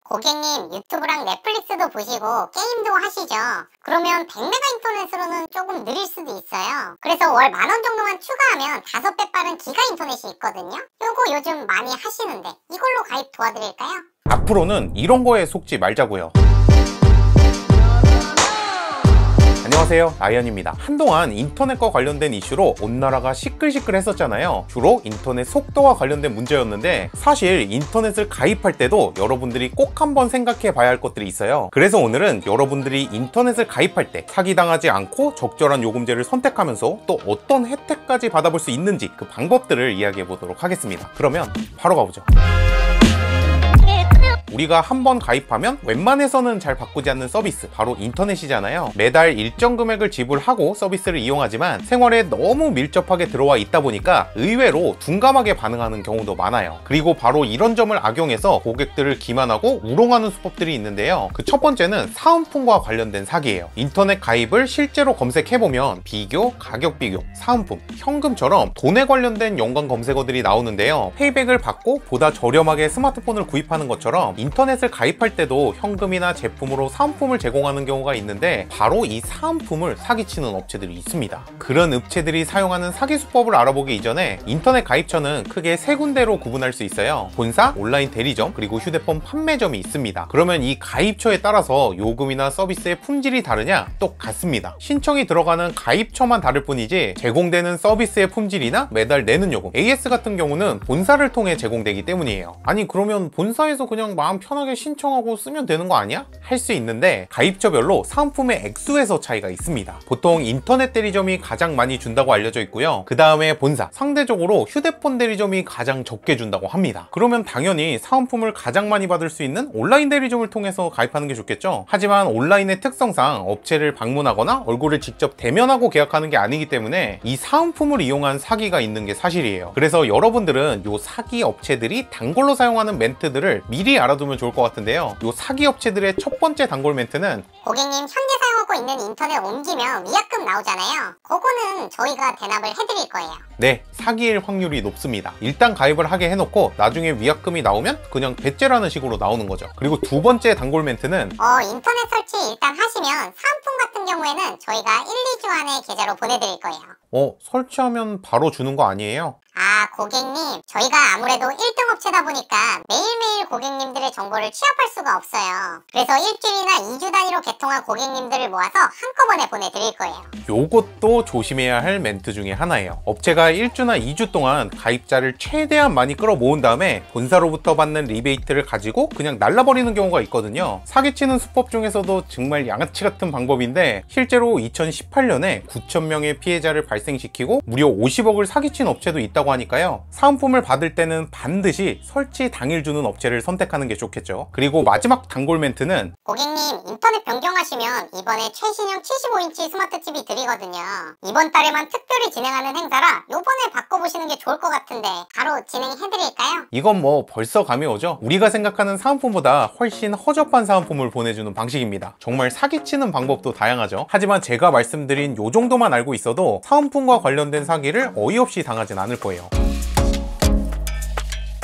고객님, 유튜브랑 넷플릭스도 보시고 게임도 하시죠? 그러면 100메가 인터넷으로는 조금 느릴 수도 있어요. 그래서 월 10,000원 정도만 추가하면 5배 빠른 기가 인터넷이 있거든요. 요거 요즘 많이 하시는데 이걸로 가입 도와드릴까요? 앞으로는 이런 거에 속지 말자고요. 안녕하세요, 나이언입니다. 한동안 인터넷과 관련된 이슈로 온 나라가 시끌시끌했었잖아요. 주로 인터넷 속도와 관련된 문제였는데 사실 인터넷을 가입할 때도 여러분들이 꼭 한번 생각해 봐야 할 것들이 있어요. 그래서 오늘은 여러분들이 인터넷을 가입할 때 사기당하지 않고 적절한 요금제를 선택하면서 또 어떤 혜택까지 받아볼 수 있는지 그 방법들을 이야기해 보도록 하겠습니다. 그러면 바로 가보죠. 우리가 한번 가입하면 웬만해서는 잘 바꾸지 않는 서비스, 바로 인터넷이잖아요. 매달 일정 금액을 지불하고 서비스를 이용하지만 생활에 너무 밀접하게 들어와 있다 보니까 의외로 둔감하게 반응하는 경우도 많아요. 그리고 바로 이런 점을 악용해서 고객들을 기만하고 우롱하는 수법들이 있는데요. 그 첫 번째는 사은품과 관련된 사기예요. 인터넷 가입을 실제로 검색해보면 비교, 가격 비교, 사은품, 현금처럼 돈에 관련된 연관 검색어들이 나오는데요. 페이백을 받고 보다 저렴하게 스마트폰을 구입하는 것처럼 인터넷을 가입할 때도 현금이나 제품으로 사은품을 제공하는 경우가 있는데 바로 이 사은품을 사기치는 업체들이 있습니다. 그런 업체들이 사용하는 사기 수법을 알아보기 이전에 인터넷 가입처는 크게 세 군데로 구분할 수 있어요. 본사, 온라인 대리점, 그리고 휴대폰 판매점이 있습니다. 그러면 이 가입처에 따라서 요금이나 서비스의 품질이 다르냐? 똑같습니다. 신청이 들어가는 가입처만 다를 뿐이지 제공되는 서비스의 품질이나 매달 내는 요금, AS 같은 경우는 본사를 통해 제공되기 때문이에요. 아니 그러면 본사에서 그냥 마음 편하게 신청하고 쓰면 되는 거 아니야? 할 수 있는데 가입처별로 사은품의 액수에서 차이가 있습니다. 보통 인터넷 대리점이 가장 많이 준다고 알려져 있고요. 그 다음에 본사, 상대적으로 휴대폰 대리점이 가장 적게 준다고 합니다. 그러면 당연히 사은품을 가장 많이 받을 수 있는 온라인 대리점을 통해서 가입하는 게 좋겠죠. 하지만 온라인의 특성상 업체를 방문하거나 얼굴을 직접 대면하고 계약하는 게 아니기 때문에 이 사은품을 이용한 사기가 있는 게 사실이에요. 그래서 여러분들은 요 사기 업체들이 단골로 사용하는 멘트들을 미리 알아두면 좋을 것 같은데요. 요 사기 업체들의 첫 번째 단골 멘트는 고객님, 현재 사용하고 있는 인터넷 옮기면 위약금 나오잖아요. 그거는 저희가 대납을 해드릴 거예요. 네, 사기일 확률이 높습니다. 일단 가입을 하게 해놓고 나중에 위약금이 나오면 그냥 배째라는 식으로 나오는 거죠. 그리고 두 번째 단골 멘트는 인터넷 설치 일단 하시면 사은품 같은 경우에는 저희가 1-2주 안에 계좌로 보내드릴 거예요. 설치하면 바로 주는 거 아니에요? 고객님, 저희가 아무래도 1등 업체다 보니까 매일매일 고객님들의 정보를 취합할 수가 없어요. 그래서 일주일이나 2주 단위로 개통한 고객님들을 모아서 한꺼번에 보내드릴 거예요. 요것도 조심해야 할 멘트 중에 하나예요. 업체가 1주나 2주 동안 가입자를 최대한 많이 끌어모은 다음에 본사로부터 받는 리베이트를 가지고 그냥 날라버리는 경우가 있거든요. 사기치는 수법 중에서도 정말 양아치 같은 방법인데 실제로 2018년에 9,000명의 피해자를 발생시키고 무려 50억을 사기친 업체도 있다고 하니까요. 사은품을 받을 때는 반드시 설치 당일 주는 업체를 선택하는 게 좋겠죠. 그리고 마지막 단골 멘트는 고객님, 인터넷 변경하시면 이번에 최신형 75인치 스마트 TV 드리거든요. 이번 달에만 특별히 진행하는 행사라 요번에 바꿔보시는 게 좋을 것 같은데 바로 진행해드릴까요? 이건 뭐 벌써 감이 오죠? 우리가 생각하는 사은품보다 훨씬 허접한 사은품을 보내주는 방식입니다. 정말 사기치는 방법도 다양하죠. 하지만 제가 말씀드린 요 정도만 알고 있어도 사은품과 관련된 사기를 어이없이 당하진 않을 거예요.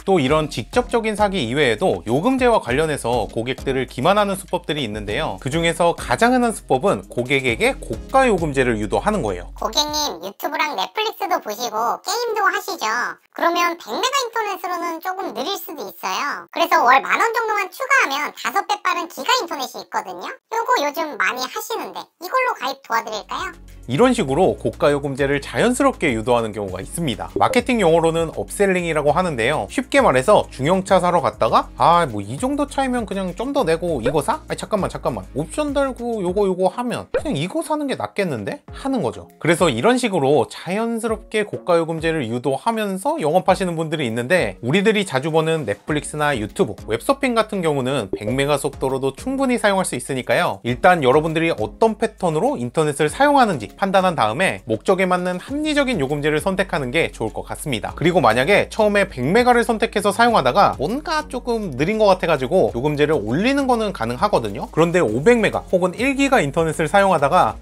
또 이런 직접적인 사기 이외에도 요금제와 관련해서 고객들을 기만하는 수법들이 있는데요. 그 중에서 가장 흔한 수법은 고객에게 고가 요금제를 유도하는 거예요. 고객님, 유튜브랑 넷플릭스도 보시고 게임도 하시죠? 그러면 100메가 인터넷으로는 조금 느릴 수도 있어요. 그래서 월 10,000원 정도만 추가하면 5배 빠른 기가 인터넷이 있거든요. 요거 요즘 많이 하시는데 이걸로 가입 도와드릴까요? 이런 식으로 고가 요금제를 자연스럽게 유도하는 경우가 있습니다. 마케팅 용어로는 업셀링이라고 하는데요. 쉽게 말해서 중형차 사러 갔다가 뭐 이 정도 차이면 그냥 좀 더 내고 이거 사? 잠깐만 옵션 달고 요거 하면 그냥 이거 사는 게 낫겠는데? 하는 거죠. 그래서 이런 식으로 자연스럽게 고가 요금제를 유도하면서 영업하시는 분들이 있는데 우리들이 자주 보는 넷플릭스나 유튜브, 웹서핑 같은 경우는 100메가 속도로도 충분히 사용할 수 있으니까요. 일단 여러분들이 어떤 패턴으로 인터넷을 사용하는지 판단한 다음에 목적에 맞는 합리적인 요금제를 선택하는 게 좋을 것 같습니다. 그리고 만약에 처음에 100메가를 선택해서 사용하다가 뭔가 조금 느린 것 같아가지고 요금제를 올리는 거는 가능하거든요. 그런데 500메가 혹은 1기가 인터넷을 사용하다가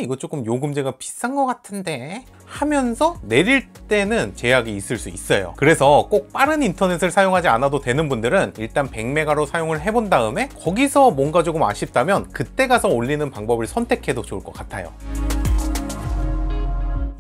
이거 조금 요금제가 비싼 것 같은데 하면서 내릴 때는 제약이 있을 수 있어요. 그래서 꼭 빠른 인터넷을 사용하지 않아도 되는 분들은 일단 100메가로 사용을 해본 다음에 거기서 뭔가 조금 아쉽다면 그때 가서 올리는 방법을 선택해도 좋을 것 같아요.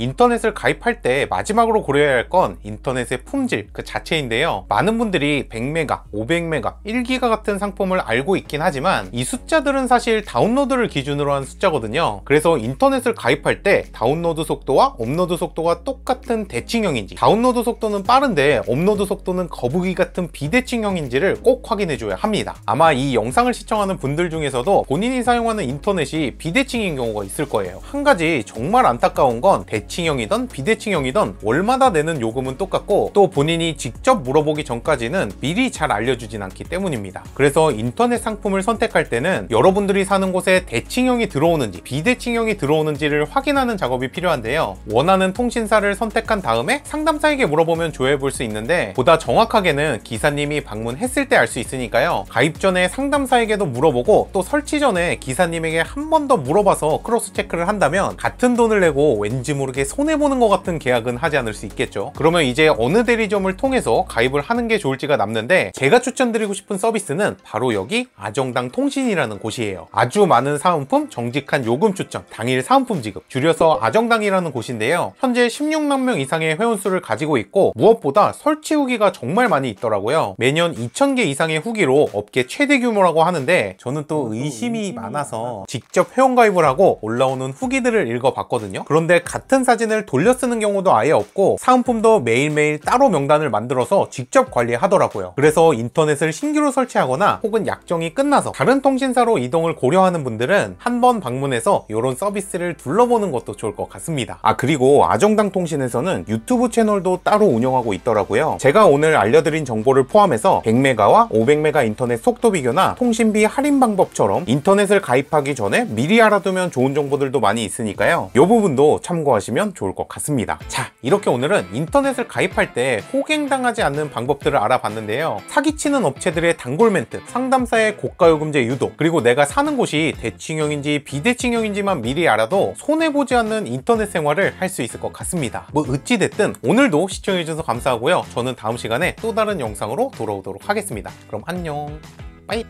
인터넷을 가입할 때 마지막으로 고려해야 할 건 인터넷의 품질 그 자체인데요. 많은 분들이 100메가, 500메가, 1기가 같은 상품을 알고 있긴 하지만 이 숫자들은 사실 다운로드를 기준으로 한 숫자거든요. 그래서 인터넷을 가입할 때 다운로드 속도와 업로드 속도가 똑같은 대칭형인지, 다운로드 속도는 빠른데 업로드 속도는 거북이 같은 비대칭형인지를 꼭 확인해 줘야 합니다. 아마 이 영상을 시청하는 분들 중에서도 본인이 사용하는 인터넷이 비대칭인 경우가 있을 거예요. 한 가지 정말 안타까운 건 대칭형이든 비대칭형이든 월마다 내는 요금은 똑같고 또 본인이 직접 물어보기 전까지는 미리 잘 알려주진 않기 때문입니다. 그래서 인터넷 상품을 선택할 때는 여러분들이 사는 곳에 대칭형이 들어오는지 비대칭형이 들어오는지를 확인하는 작업이 필요한데요. 원하는 통신사를 선택한 다음에 상담사에게 물어보면 조회해 볼 수 있는데 보다 정확하게는 기사님이 방문했을 때 알 수 있으니까요. 가입 전에 상담사에게도 물어보고 또 설치 전에 기사님에게 한 번 더 물어봐서 크로스 체크를 한다면 같은 돈을 내고 왠지 모르게 손해보는 것 같은 계약은 하지 않을 수 있겠죠. 그러면 이제 어느 대리점을 통해서 가입을 하는 게 좋을지가 남는데 제가 추천드리고 싶은 서비스는 바로 여기 아정당 통신이라는 곳이에요. 아주 많은 사은품, 정직한 요금 추천, 당일 사은품 지급, 줄여서 아정당이라는 곳인데요. 현재 16만 명 이상의 회원수를 가지고 있고 무엇보다 설치 후기가 정말 많이 있더라고요. 매년 2,000개 이상의 후기로 업계 최대 규모라고 하는데 저는 또 의심이 많아서 직접 회원가입을 하고 올라오는 후기들을 읽어봤거든요. 그런데 같은 사진을 돌려 쓰는 경우도 아예 없고 사은품도 매일매일 따로 명단을 만들어서 직접 관리하더라고요. 그래서 인터넷을 신규로 설치하거나 혹은 약정이 끝나서 다른 통신사로 이동을 고려하는 분들은 한번 방문해서 이런 서비스를 둘러보는 것도 좋을 것 같습니다. 그리고 아정당 통신에서는 유튜브 채널도 따로 운영하고 있더라고요. 제가 오늘 알려드린 정보를 포함해서 100메가와 500메가 인터넷 속도 비교나 통신비 할인 방법처럼 인터넷을 가입하기 전에 미리 알아두면 좋은 정보들도 많이 있으니까요. 이 부분도 참고하시면 좋을 것 같습니다. 자, 이렇게 오늘은 인터넷을 가입할 때 호갱당하지 않는 방법들을 알아봤는데요. 사기치는 업체들의 단골 멘트, 상담사의 고가요금제 유도, 그리고 내가 사는 곳이 대칭형인지 비대칭형인지만 미리 알아도 손해보지 않는 인터넷 생활을 할 수 있을 것 같습니다. 뭐 어찌됐든 오늘도 시청해주셔서 감사하고요. 저는 다음 시간에 또 다른 영상으로 돌아오도록 하겠습니다. 그럼 안녕. 빠이.